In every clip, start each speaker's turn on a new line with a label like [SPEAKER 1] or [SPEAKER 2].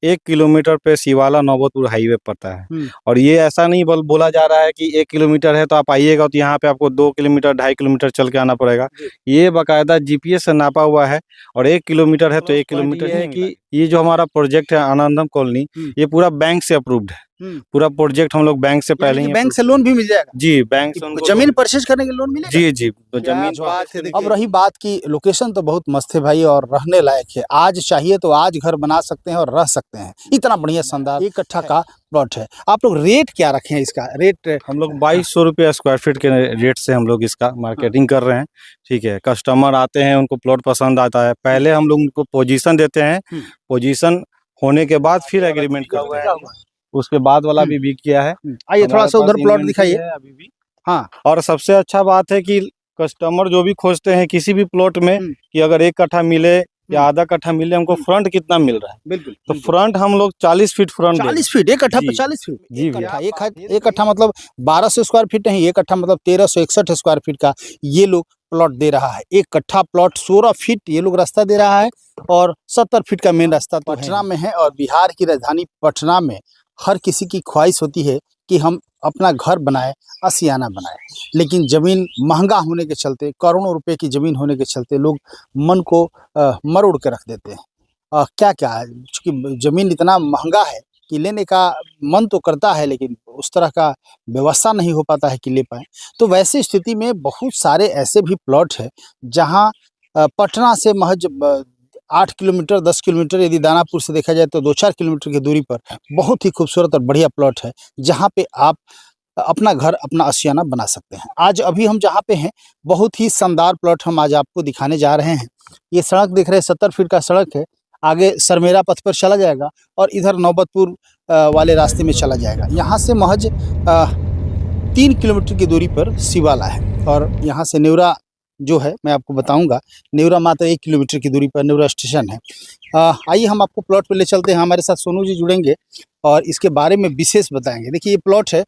[SPEAKER 1] 1 kilometre पे शिवाला Naubatpur highway पड़ता है। और ये ऐसा नहीं बोला जा रहा है कि 1 किलोमीटर है तो आप आइएगा तो यहाँ पे आपको 2 किलोमीटर 2.5 किलोमीटर चल के आना पड़ेगा। ये बाकायदा जीपीएस से नापा हुआ है और 1 किलोमीटर है तो 1 किलोमीटर है कि ये जो हमारा प्रोजेक्ट है आनंदम कॉलोनी, ये पूरा बैंक से अप्रूव्ड है। पूरा प्रोजेक्ट हम लोग बैंक से पहले ही,
[SPEAKER 2] बैंक से लोन भी मिल जाएगा
[SPEAKER 1] जी, बैंक से
[SPEAKER 2] जमीन परचेज करने के लोन मिलेगा।
[SPEAKER 1] जी जी, तो जमीन
[SPEAKER 2] बात है। अब रही बात की लोकेशन तो बहुत मस्त है भाई और रहने लायक है। आज चाहिए तो आज घर बना सकते हैं और रह सकते हैं, इतना बढ़िया शानदार 1 कट्ठा का प्लॉट है। आप लोग रेट क्या रखे हैं इसका? रेट
[SPEAKER 1] हम लोग 2200 रुपये स्क्वायर फीट के रेट से हम लोग इसका मार्केटिंग कर रहे हैं। ठीक है, कस्टमर आते हैं, उनको प्लॉट पसंद आता है, पहले हम लोग उनको पोजीशन देते हैं, पोजीशन होने के बाद फिर एग्रीमेंट करते हैं, उसके बाद वाला भी बिक गया है।
[SPEAKER 2] आइए थोड़ा सा उधर प्लॉट दिखाइए
[SPEAKER 1] अभी भी।
[SPEAKER 2] हाँ,
[SPEAKER 1] और सबसे अच्छा बात है कि कस्टमर जो भी खोजते हैं किसी भी प्लॉट में कि अगर 1 कट्ठा मिले या आधा कट्ठा मिले, हमको फ्रंट कितना मिल रहा है।
[SPEAKER 2] बिल्कुल,
[SPEAKER 1] तो फ्रंट हम लोग 40 फीट फ्रंट,
[SPEAKER 2] 40 फीट 1 कट्ठा पे 40 फीट
[SPEAKER 1] जी,
[SPEAKER 2] एक कट्ठा मतलब 1200 स्क्वायर फीट नहीं, 1 कट्ठा मतलब 1361 स्क्वायर फीट का ये लोग प्लॉट दे रहा है। 1 कट्ठा प्लॉट 16 फीट ये लोग रास्ता दे रहा है और 70 फीट का मेन रास्ता तो पटना में है। और बिहार की राजधानी पटना में हर किसी की ख्वाहिश होती है कि हम अपना घर बनाए, आशियाना बनाए, लेकिन ज़मीन महंगा होने के चलते, करोड़ों रुपए की ज़मीन होने के चलते लोग मन को मरोड़ के रख देते हैं। क्या क्या है, चूँकि ज़मीन इतना महंगा है कि लेने का मन तो करता है लेकिन उस तरह का व्यवस्था नहीं हो पाता है कि ले पाएँ। तो वैसी स्थिति में बहुत सारे ऐसे भी प्लॉट है जहाँ पटना से महज 8 किलोमीटर 10 किलोमीटर, यदि दानापुर से देखा जाए तो 2-4 किलोमीटर की दूरी पर बहुत ही खूबसूरत और बढ़िया प्लॉट है जहाँ पे आप अपना घर, अपना आशियाना बना सकते हैं। आज अभी हम जहाँ पे हैं बहुत ही शानदार प्लॉट हम आज आपको दिखाने जा रहे हैं। ये सड़क देख रहे हैं 70 फीट का सड़क है, आगे सरमेरा पथ पर चला जाएगा और इधर नौबतपुर वाले रास्ते में चला जाएगा। यहाँ से महज 3 किलोमीटर की दूरी पर शिवाला है और यहाँ से नेवरा जो है मैं आपको बताऊंगा, नेवरा मात्र 1 किलोमीटर की दूरी पर नेवरा स्टेशन है। आइए हम आपको प्लॉट पे ले चलते हैं। हमारे साथ सोनू जी जुड़ेंगे और इसके बारे में विशेष बताएंगे। देखिए ये प्लॉट है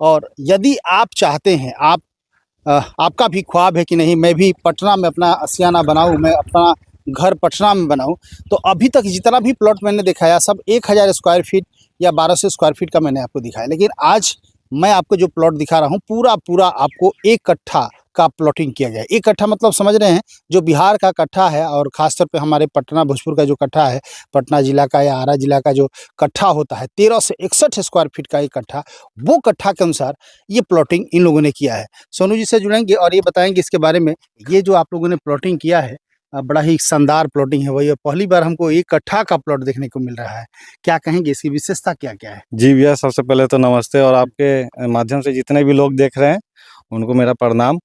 [SPEAKER 2] और यदि आप चाहते हैं, आपका भी ख्वाब है कि नहीं मैं भी पटना में अपना आशियाना बनाऊँ, मैं अपना घर पटना में बनाऊँ, तो अभी तक जितना भी प्लॉट मैंने दिखाया सब 1000 स्क्वायर फीट या 1200 स्क्वायर फीट का मैंने आपको दिखाया, लेकिन आज मैं आपको जो प्लॉट दिखा रहा हूँ पूरा आपको 1 कट्ठा का प्लॉटिंग किया गया है। 1 कट्ठा मतलब समझ रहे हैं, जो बिहार का कट्ठा है और ख़ासतौर पे हमारे पटना भोजपुर का जो कट्ठा है, पटना जिला का या आरा जिला का जो कट्ठा होता है 1361 स्क्वायर फीट का 1 कट्ठा, वो कट्ठा के अनुसार ये प्लॉटिंग इन लोगों ने किया है। सोनू जी से जुड़ेंगे और ये बताएंगे इसके बारे में। ये जो आप लोगों ने प्लॉटिंग किया है बड़ा ही शानदार प्लॉटिंग है, वही पहली बार हमको 1 कट्ठा का प्लॉट देखने को मिल रहा है। क्या कहेंगे, इसकी विशेषता क्या क्या है?
[SPEAKER 1] जी भैया, सबसे पहले तो नमस्ते और आपके माध्यम से जितने भी लोग देख रहे हैं उनको मेरा प्रणाम।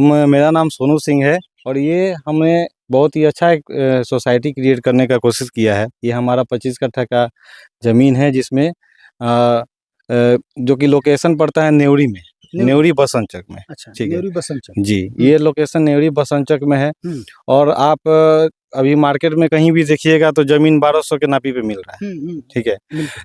[SPEAKER 1] मेरा नाम सोनू सिंह है और ये हमने बहुत ही अच्छा एक सोसाइटी क्रिएट करने का कोशिश किया है। ये हमारा 25 कट्ठा का ज़मीन है जिसमें जो कि लोकेशन पड़ता है नेवरी में, नेवरी बसंत में।
[SPEAKER 2] अच्छा,
[SPEAKER 1] ठीक है,
[SPEAKER 2] नेवरी बसंत
[SPEAKER 1] जी, ये लोकेशन नेवरी बसंत में है। और आप अभी मार्केट में कहीं भी देखिएगा तो जमीन 1200 के नापी पे मिल रहा है। ठीक है,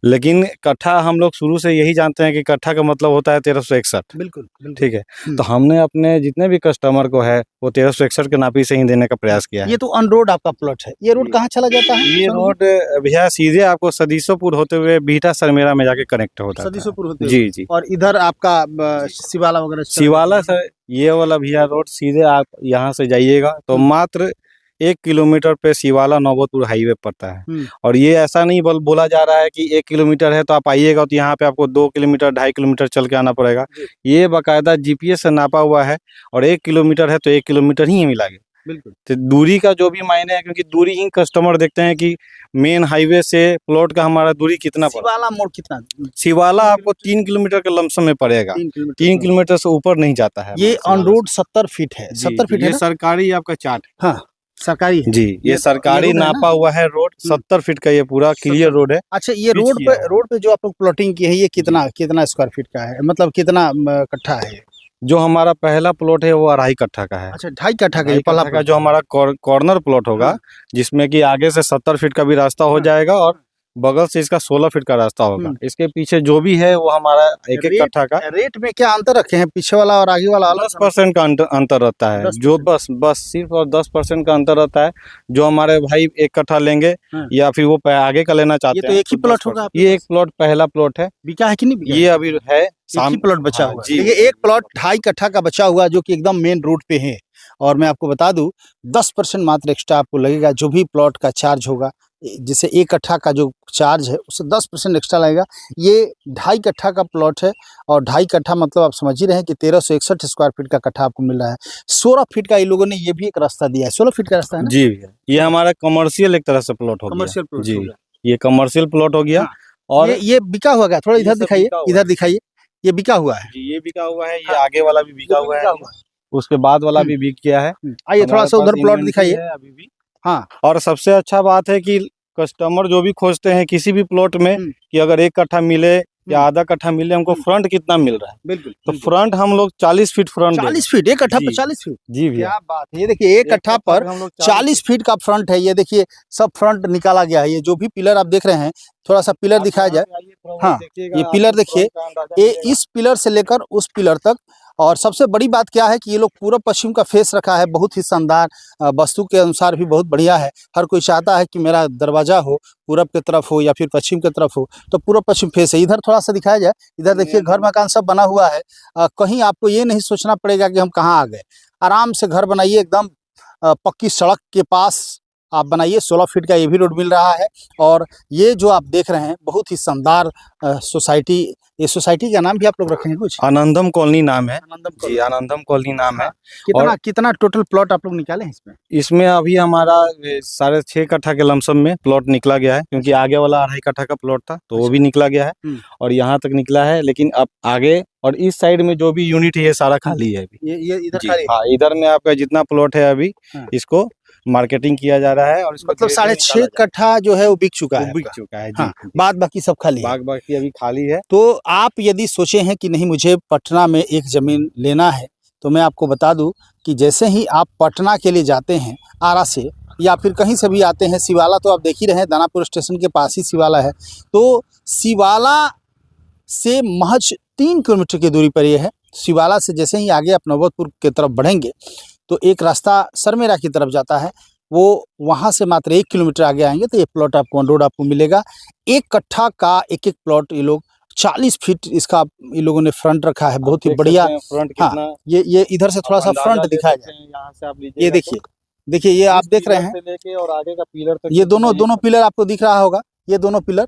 [SPEAKER 1] लेकिन कट्ठा हम लोग शुरू से यही जानते हैं कि कट्ठा का मतलब होता है 1361।
[SPEAKER 2] बिल्कुल,
[SPEAKER 1] ठीक है, तो हमने अपने जितने भी कस्टमर को है वो 1361 के नापी से ही देने का प्रयास किया है।
[SPEAKER 2] ये तो ऑन रोड आपका प्लॉट है, ये रोड कहाँ चला जाता है?
[SPEAKER 1] ये रोड भैया सीधे आपको सदीसोपुर होते हुए बीटा सरमेरा में जाके कनेक्ट होता है।
[SPEAKER 2] सदीसोपुर होते हुए?
[SPEAKER 1] जी जी।
[SPEAKER 2] और इधर आपका शिवाला वगैरह?
[SPEAKER 1] शिवाला से ये वाला भैया रोड सीधे आप यहाँ से जाइएगा तो मात्र 1 किलोमीटर पे शिवाला नौबतपुर हाईवे पड़ता है। और ये ऐसा नहीं बोला जा रहा है कि 1 किलोमीटर है तो आप आइएगा तो यहाँ पे आपको 2 किलोमीटर 2.5 किलोमीटर चल के आना पड़ेगा। ये बाकायदा जीपीएस से नापा हुआ है और 1 किलोमीटर है तो 1 किलोमीटर ही मिलेगा।
[SPEAKER 2] बिल्कुल,
[SPEAKER 1] तो दूरी का जो भी मायने है, क्योंकि दूरी ही कस्टमर देखते हैं कि मेन हाईवे से प्लॉट का हमारा दूरी कितना पड़ेगा।
[SPEAKER 2] शिवाला मोड़ कितना?
[SPEAKER 1] शिवाला आपको 3 किलोमीटर के लमसम में पड़ेगा, 3 किलोमीटर से ऊपर नहीं जाता है।
[SPEAKER 2] ये ऑन रोड 70 फीट है, 70 फीट है।
[SPEAKER 1] ये सरकारी आपका चार्ट।
[SPEAKER 2] हाँ, सरकारी है
[SPEAKER 1] जी, ये सरकारी नापा हुआ है रोड 70 फीट का, ये पूरा क्लियर रोड है।
[SPEAKER 2] अच्छा, ये रोड पे जो आप लोग प्लॉटिंग की है ये कितना स्क्वायर फीट का है, मतलब कितना कट्ठा है?
[SPEAKER 1] जो हमारा पहला प्लॉट है वो 2.5 कट्ठा का है।
[SPEAKER 2] अच्छा, 2.5 कट्ठा का? ये
[SPEAKER 1] पहला का जो हमारा कॉर्नर प्लॉट होगा जिसमें कि आगे से 70 फीट का भी रास्ता हो जाएगा और बगल से इसका 16 फीट का रास्ता होगा। इसके पीछे जो भी है वो हमारा एक एक
[SPEAKER 2] रेट-
[SPEAKER 1] कट्ठा का
[SPEAKER 2] रेट में क्या अंतर रखे हैं, पीछे वाला और आगे वाला अलग?
[SPEAKER 1] 10% का अंतर रहता है।
[SPEAKER 2] 10%
[SPEAKER 1] जो बस सिर्फ और 10% का अंतर रहता है। जो हमारे भाई एक कट्ठा लेंगे
[SPEAKER 2] हाँ।
[SPEAKER 1] या फिर वो आगे का लेना चाहते
[SPEAKER 2] ये तो
[SPEAKER 1] हैं,
[SPEAKER 2] एक ही प्लॉट होगा
[SPEAKER 1] 10%।
[SPEAKER 2] आपके
[SPEAKER 1] ये
[SPEAKER 2] पास?
[SPEAKER 1] एक प्लॉट, पहला प्लॉट है।
[SPEAKER 2] बिका है कि नहीं बिका
[SPEAKER 1] ये
[SPEAKER 2] है?
[SPEAKER 1] अभी है
[SPEAKER 2] एक ही प्लॉट बचा
[SPEAKER 1] हाँ,
[SPEAKER 2] हुआ है।
[SPEAKER 1] जी।
[SPEAKER 2] देखिए, एक प्लॉट 2.5 कट्ठा का बचा हुआ है, जो कि एकदम मेन रोड पे है। और मैं आपको बता दूं, 10% मात्र एक्स्ट्रा आपको लगेगा। जो भी प्लॉट का चार्ज होगा, जैसे 1 कट्ठा का जो चार्ज है उससे 10% एक्स्ट्रा लगेगा। ये 2.5 कट्ठा का प्लॉट है, और 2.5 कट्ठा मतलब आप समझ ही रहे हैं कि 1361 स्क्वायर फीट का कट्ठा आपको मिल रहा है। 16 फीट का ये लोगों ने ये भी एक रास्ता दिया है। 16 फीट का रास्ता है ना?
[SPEAKER 1] जी भैया, ये हमारा कमर्शियल एक तरह से प्लॉट हो गया।
[SPEAKER 2] कमर्शियल प्लॉट
[SPEAKER 1] जी,
[SPEAKER 2] हो गया।
[SPEAKER 1] ये कमर्शियल प्लॉट हो गया।
[SPEAKER 2] हाँ।
[SPEAKER 1] और
[SPEAKER 2] ये बिका हुआ क्या? थोड़ा
[SPEAKER 1] ये
[SPEAKER 2] इधर
[SPEAKER 1] सब
[SPEAKER 2] दिखाइए,
[SPEAKER 1] बिका हुआ
[SPEAKER 2] इधर
[SPEAKER 1] है।
[SPEAKER 2] दिखाइए। ये बिका हुआ है।
[SPEAKER 1] जी, ये बिका हुआ है। ये
[SPEAKER 2] हाँ।
[SPEAKER 1] आगे वाला भी बिका
[SPEAKER 2] ये भी
[SPEAKER 1] हुआ है।
[SPEAKER 2] बिका हुआ है।
[SPEAKER 1] उसके बाद वाला
[SPEAKER 2] हम्म।
[SPEAKER 1] भी बिक गया है।
[SPEAKER 2] आइए थोड़ा
[SPEAKER 1] हमारे
[SPEAKER 2] सा
[SPEAKER 1] पास
[SPEAKER 2] उधर प्लॉट
[SPEAKER 1] इन्वेंटरी
[SPEAKER 2] दिखाइए।
[SPEAKER 1] है अभी भी।
[SPEAKER 2] हाँ।
[SPEAKER 1] और सबसे अच्छा बात है कि कस्टमर जो भी खोजते हैं किसी भी प्लॉट में कि अगर 1 कट्ठा मिले या आधा कट्ठा मिले, हमको फ्रंट कितना मिल रहा है।
[SPEAKER 2] बिल्कुल।
[SPEAKER 1] तो फ्रंट हम लोग 40 फीट फ्रंट
[SPEAKER 2] 40 फीट, 1 कट्ठा
[SPEAKER 1] जी।
[SPEAKER 2] पर 40 फीट।
[SPEAKER 1] जी भैया,
[SPEAKER 2] क्या बात है! ये देखिए, 1 कट्ठा पर
[SPEAKER 1] हम लोग
[SPEAKER 2] 40 फीट का फ्रंट है। ये देखिए, सब फ्रंट निकाला गया है। ये जो भी पिलर आप देख रहे हैं, थोड़ा सा पिलर दिखाया जाए। हाँ, ये पिलर देखिए, ये इस पिलर से लेकर उस पिलर तक। और सबसे बड़ी बात क्या है कि ये लोग पूरब पश्चिम का फेस रखा है। बहुत ही शानदार, वास्तु के अनुसार भी बहुत बढ़िया है। हर कोई चाहता है कि मेरा दरवाजा हो पूरब की तरफ हो या फिर पश्चिम की तरफ हो, तो पूरब पश्चिम फेस है। इधर थोड़ा सा दिखाया जाए। इधर देखिए, घर मकान सब बना हुआ है। कहीं आपको ये नहीं सोचना पड़ेगा कि हम कहाँ आ गए। आराम से घर बनाइए, एकदम पक्की सड़क के पास आप बनाइए। 16 फीट का ये भी रोड मिल रहा है। और ये जो आप देख रहे हैं, बहुत ही शानदार सोसाइटी। ये सोसाइटी का नाम भी आप लोग रखे हैं कुछ?
[SPEAKER 1] आनंदम कॉलोनी नाम है।
[SPEAKER 2] आनंदम
[SPEAKER 1] जी, आनंदम कॉलोनी नाम है।
[SPEAKER 2] कितना
[SPEAKER 1] और
[SPEAKER 2] कितना टोटल प्लॉट आप लोग निकाले हैं इसमें?
[SPEAKER 1] इसमें अभी हमारा 6.5 कट्ठा के लमसम में प्लॉट निकला गया है, क्योंकि आगे वाला 2.5 कट्ठा का प्लॉट था तो वो भी निकला गया है। और यहाँ तक निकला है, लेकिन अब आगे और इस साइड में जो भी यूनिट है ये सारा खाली है अभी।
[SPEAKER 2] ये इधर
[SPEAKER 1] जी,
[SPEAKER 2] खाली है?
[SPEAKER 1] हाँ, इधर में आपका जितना प्लॉट है अभी,
[SPEAKER 2] हाँ।
[SPEAKER 1] इसको मार्केटिंग किया जा रहा है। और इसको
[SPEAKER 2] मतलब
[SPEAKER 1] धीरे-धीरे
[SPEAKER 2] 6.5
[SPEAKER 1] निकाला
[SPEAKER 2] कट्ठा जो है वो बिक चुका
[SPEAKER 1] जा-
[SPEAKER 2] है
[SPEAKER 1] वो बिक
[SPEAKER 2] आपका?
[SPEAKER 1] चुका है।
[SPEAKER 2] हाँ,
[SPEAKER 1] जी,
[SPEAKER 2] बाद बाकी सब खाली है।
[SPEAKER 1] बाकी अभी खाली है।
[SPEAKER 2] तो आप यदि सोचे हैं कि नहीं मुझे पटना में एक ज़मीन लेना है, तो मैं आपको बता दूं कि जैसे ही आप पटना के लिए जाते हैं आरा से, या फिर कहीं से भी आते हैं, शिवाला तो आप देख ही रहे हैं, दानापुर स्टेशन के पास ही शिवाला है। तो शिवाला से महज 3 किलोमीटर की दूरी पर ये है। शिवाला से जैसे ही आगे आप नौबतपुर की तरफ बढ़ेंगे, तो एक रास्ता सरमेरा की तरफ जाता है। वो वहाँ से मात्र 1 किलोमीटर आगे आएंगे तो ये प्लॉट आपको ऑन रोड आपको मिलेगा। 1 कट्ठा का एक प्लॉट ये लोग 40 फीट इसका ये लोगों ने फ्रंट रखा है। बहुत ही बढ़िया।
[SPEAKER 1] फ्रंट
[SPEAKER 2] हाँ,
[SPEAKER 1] कितना
[SPEAKER 2] ये इधर से थोड़ा सा फ्रंट दिखाया जाए।
[SPEAKER 1] यहाँ से आप
[SPEAKER 2] ये देखिए ये आप देख रहे हैं,
[SPEAKER 1] लेके और आगे का पिलर तक
[SPEAKER 2] ये दोनों पिलर आपको दिख रहा होगा। ये दोनों पिलर,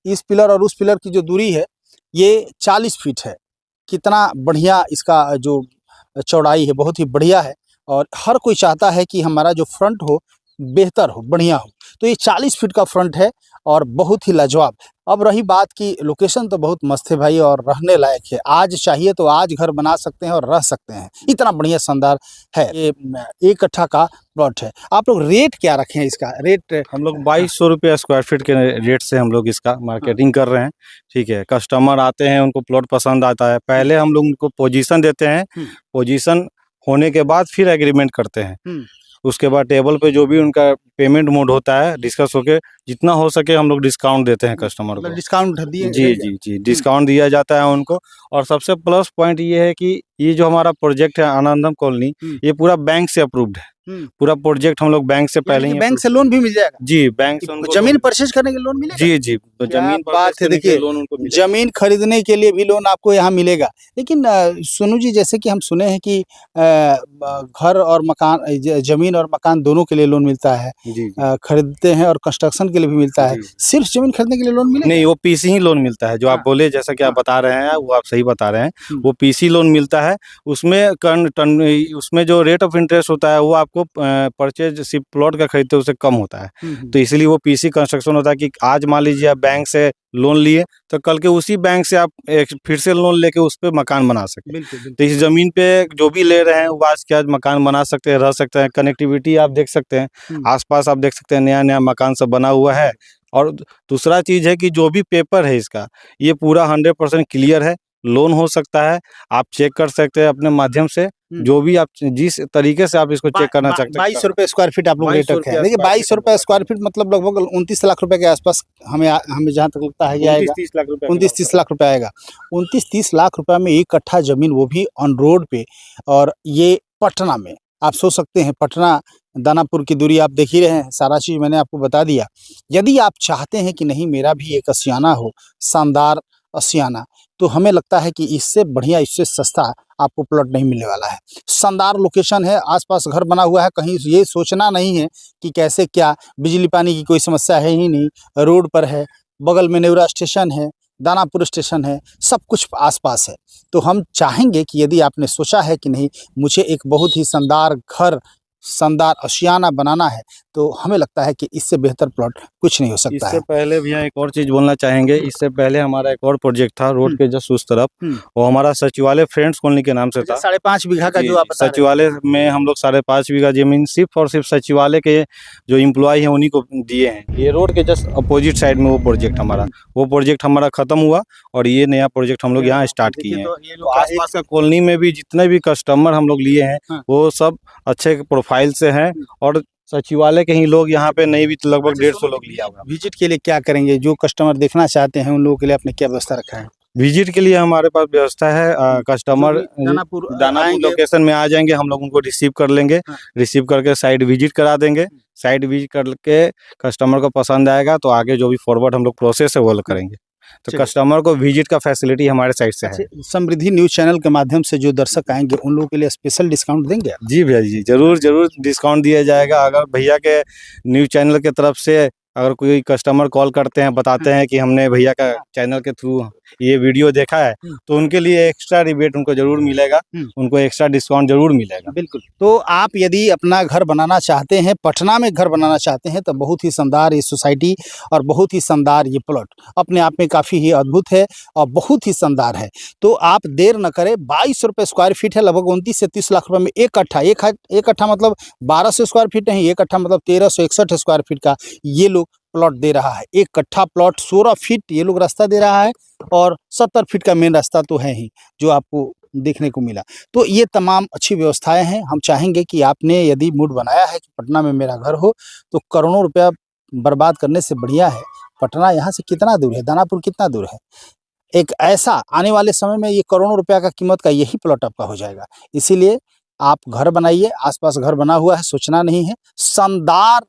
[SPEAKER 2] इस पिलर और उस पिलर की जो दूरी है ये 40 फीट है। कितना बढ़िया इसका जो चौड़ाई है, बहुत ही बढ़िया है। और हर कोई चाहता है कि हमारा जो फ्रंट हो बेहतर हो, बढ़िया हो। तो ये 40 फीट का फ्रंट है और बहुत ही लाजवाब। अब रही बात की लोकेशन, तो बहुत मस्त है भाई और रहने लायक है। आज चाहिए तो आज घर बना सकते हैं और रह सकते हैं, इतना बढ़िया शानदार है। ये 1 कट्ठा का प्लॉट है। आप लोग रेट क्या रखे हैं इसका? रेट
[SPEAKER 1] हम लोग 2200 रुपया स्क्वायर फीट के रेट से हम लोग इसका मार्केटिंग कर रहे हैं। ठीक है, कस्टमर आते हैं, उनको प्लॉट पसंद आता है, पहले हम लोग उनको पोजीशन देते हैं। पोजीशन होने के बाद फिर एग्रीमेंट करते हैं। उसके बाद टेबल पे जो भी उनका पेमेंट मोड होता है, डिस्कस होके जितना हो सके हम लोग डिस्काउंट देते हैं कस्टमर को।
[SPEAKER 2] डिस्काउंट दिए?
[SPEAKER 1] जी, डिस्काउंट दिया जाता है उनको। और सबसे प्लस पॉइंट ये है कि ये जो हमारा प्रोजेक्ट है आनंदम कॉलोनी, ये पूरा बैंक से अप्रूव्ड है। पूरा प्रोजेक्ट हम लोग बैंक से पहले ही
[SPEAKER 2] बैंक से लोन भी मिल जाएगा?
[SPEAKER 1] जी, बैंक से उनको
[SPEAKER 2] जमीन परचेज करने के लोन मिलेगा?
[SPEAKER 1] जी, तो
[SPEAKER 2] क्या
[SPEAKER 1] जमीन
[SPEAKER 2] बात है! देखिए,
[SPEAKER 1] लोन उनको मिलेगा।
[SPEAKER 2] जमीन खरीदने के लिए भी लोन आपको यहाँ मिलेगा। लेकिन सोनू जी, जैसे कि हम सुने हैं कि घर और मकान, जमीन और मकान दोनों के लिए लोन मिलता है।
[SPEAKER 1] जी,
[SPEAKER 2] खरीदते हैं और कंस्ट्रक्शन के लिए भी मिलता है। सिर्फ जमीन खरीदने के लिए लोन मिलेगा?
[SPEAKER 1] नहीं, वो पीसी ही लोन मिलता है। जो आप बोले, जैसा कि आप बता रहे हैं, वो आप सही बता रहे हैं। वो पीसी लोन मिलता है। उसमें जो रेट ऑफ इंटरेस्ट होता है वो आपको परचेज सिर्फ प्लॉट का खरीदते उससे कम होता है। तो इसलिए वो पीसी कंस्ट्रक्शन होता है कि आज मान लीजिए आप बैंक से लोन लिए, तो कल के उसी बैंक से आप फिर से लोन लेके उस पे मकान बना सकते हैं। तो इस जमीन पे जो भी ले रहे हैं वो आज के आज मकान बना सकते हैं, रह सकते हैं। कनेक्टिविटी आप देख सकते हैं, आसपास आप देख सकते हैं, नया नया मकान सब बना हुआ है। और दूसरा चीज़ है कि जो भी पेपर है इसका, ये पूरा 100% क्लियर है। लोन हो सकता है। आप चेक कर सकते हैं अपने माध्यम से, जो भी आप जिस तरीके से आप इसको चेक करना चाहते हैं।
[SPEAKER 2] 2200 स्क्वायर फीट आप लोग रेट
[SPEAKER 1] 2200
[SPEAKER 2] रखे हैं। देखिए
[SPEAKER 1] रुपया
[SPEAKER 2] 2200 स्क्वायर फीट मतलब लगभग 29 लाख रुपए के आसपास हमें जहाँ तक लगता है ये आएगा।
[SPEAKER 1] 29-30 लाख रुपए
[SPEAKER 2] 29-30 लाख रुपए आएगा। 29-30 लाख रुपए में एक कट्ठा जमीन, वो भी ऑन रोड पे, और ये पटना में। आप सोच सकते हैं पटना दानापुर की दूरी आप देख ही रहे हैं, सारा चीज़ मैंने आपको बता दिया। यदि आप चाहते हैं कि नहीं मेरा भी एक आशियाना हो, शानदार आशियाना, तो हमें लगता है कि इससे बढ़िया, इससे सस्ता आपको प्लॉट नहीं मिलने वाला है। शानदार लोकेशन है, आसपास घर बना हुआ है, कहीं ये सोचना नहीं है कि कैसे क्या, बिजली पानी की कोई समस्या है ही नहीं, रोड पर है, बगल में नेवरा स्टेशन है, दानापुर स्टेशन है, सब कुछ आसपास है। तो हम चाहेंगे कि यदि आपने सोचा है कि नहीं मुझे एक बहुत ही शानदार घर, शानदार आशियाना बनाना है, तो हमें लगता है कि इससे बेहतर प्लॉट कुछ नहीं हो सकता
[SPEAKER 1] इससे
[SPEAKER 2] है।
[SPEAKER 1] पहले भैया एक और चीज बोलना चाहेंगे। इससे पहले हमारा एक और प्रोजेक्ट था रोड के जस्ट उस तरफ, वो हमारा सचिवालय फ्रेंड्स कॉलोनी के नाम से था।
[SPEAKER 2] 5.5 बीघा का
[SPEAKER 1] जी,
[SPEAKER 2] जो आप बता रहे हैं।
[SPEAKER 1] सचिवालय में हम लोग 5.5 बीघा जमीन सिर्फ और सिर्फ सचिवालय के जो एम्प्लॉय हैं उन्हीं को दिए हैं। ये रोड के जस्ट अपोजिट साइड में वो प्रोजेक्ट हमारा खत्म हुआ और ये नया प्रोजेक्ट हम लोग यहाँ स्टार्ट किए हैं।
[SPEAKER 2] तो ये
[SPEAKER 1] तो आसपास का कॉलोनी में भी जितने भी कस्टमर हम लोग लिए हैं
[SPEAKER 2] हाँ।
[SPEAKER 1] वो सब अच्छे प्रोफाइल से हैं, और सचिवालय के ही लोग यहाँ पे नहीं भी तो लगभग 150 लोग लिया हुआ।
[SPEAKER 2] विजिट के लिए क्या करेंगे, जो कस्टमर देखना चाहते हैं उन लोगों के लिए आपने क्या व्यवस्था रखा है?
[SPEAKER 1] विजिट के लिए हमारे पास व्यवस्था है, कस्टमर
[SPEAKER 2] दानापुर
[SPEAKER 1] दानापुर लोकेशन में आ जाएंगे, हम लोग उनको रिसीव कर लेंगे।
[SPEAKER 2] हाँ।
[SPEAKER 1] रिसीव करके साइट विजिट करा देंगे। साइट विजिट करके कस्टमर को पसंद आएगा तो आगे जो भी फॉरवर्ड हम लोग प्रोसेस है वो करेंगे। तो
[SPEAKER 2] चलिए।
[SPEAKER 1] कस्टमर को विजिट का फैसिलिटी हमारे साइड से है।
[SPEAKER 2] अच्छा, समृद्धि न्यूज चैनल के माध्यम से जो दर्शक आएंगे उन लोगों के लिए स्पेशल डिस्काउंट देंगे?
[SPEAKER 1] जी भैया जी, जरूर जरूर डिस्काउंट दिया जाएगा। अगर भैया के न्यूज़ चैनल के तरफ से अगर कोई कस्टमर कॉल करते हैं, बताते हैं कि हमने भैया का चैनल के थ्रू ये वीडियो देखा है, तो उनके लिए एक्स्ट्रा रिबेट उनको जरूर मिलेगा, उनको एक्स्ट्रा डिस्काउंट जरूर मिलेगा।
[SPEAKER 2] बिल्कुल। तो आप यदि अपना घर बनाना चाहते हैं, पटना में घर बनाना चाहते हैं, तो बहुत ही शानदार ये सोसाइटी और बहुत ही शानदार ये प्लॉट अपने आप में काफ़ी ही अद्भुत है और बहुत ही शानदार है। तो आप देर न करें, 2200 स्क्वायर फीट है, लगभग 29 से 30 लाख रुपए में एक कट्ठा। एक कट्ठा मतलब 1200 स्क्वायर फीट नहीं, एक कट्ठा मतलब 1361 स्क्वायर फीट का ये लोग प्लॉट दे रहा है। एक कट्ठा प्लॉट 16 फीट ये लोग रास्ता दे रहा है, और 70 फीट का मेन रास्ता तो है ही जो आपको देखने को मिला। तो ये तमाम अच्छी व्यवस्थाएं हैं। हम चाहेंगे कि आपने यदि मूड बनाया है कि पटना में मेरा घर हो, तो करोड़ों रुपया बर्बाद करने से बढ़िया है पटना यहाँ से कितना दूर है, दानापुर कितना दूर है, एक ऐसा आने वाले समय में ये करोड़ों रुपया का कीमत का यही प्लॉट आपका हो जाएगा। इसीलिए आप घर बनाइए, आसपास घर बना हुआ है, सोचना नहीं है। शानदार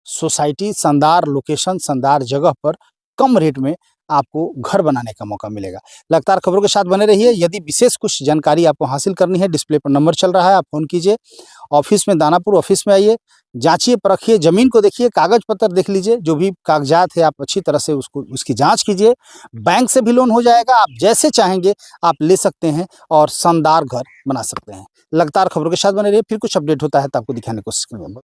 [SPEAKER 2] सोसाइटी, शानदार लोकेशन, शानदार जगह पर कम रेट में आपको घर बनाने का मौका मिलेगा। लगातार खबरों के साथ बने रहिए। यदि विशेष कुछ जानकारी आपको हासिल करनी है, डिस्प्ले पर नंबर चल रहा है, आप फ़ोन कीजिए। ऑफिस में, दानापुर ऑफिस में आइए, जांचिए परखिए, ज़मीन को देखिए, कागज़ पत्र देख लीजिए, जो भी कागजात है आप अच्छी तरह से उसकी जांच कीजिए। बैंक से भी लोन हो जाएगा, आप जैसे चाहेंगे आप ले सकते हैं और शानदार घर बना सकते हैं। लगातार खबरों के साथ बने रहिए, फिर कुछ अपडेट होता है तो आपको दिखाने की कोशिश करूँगा।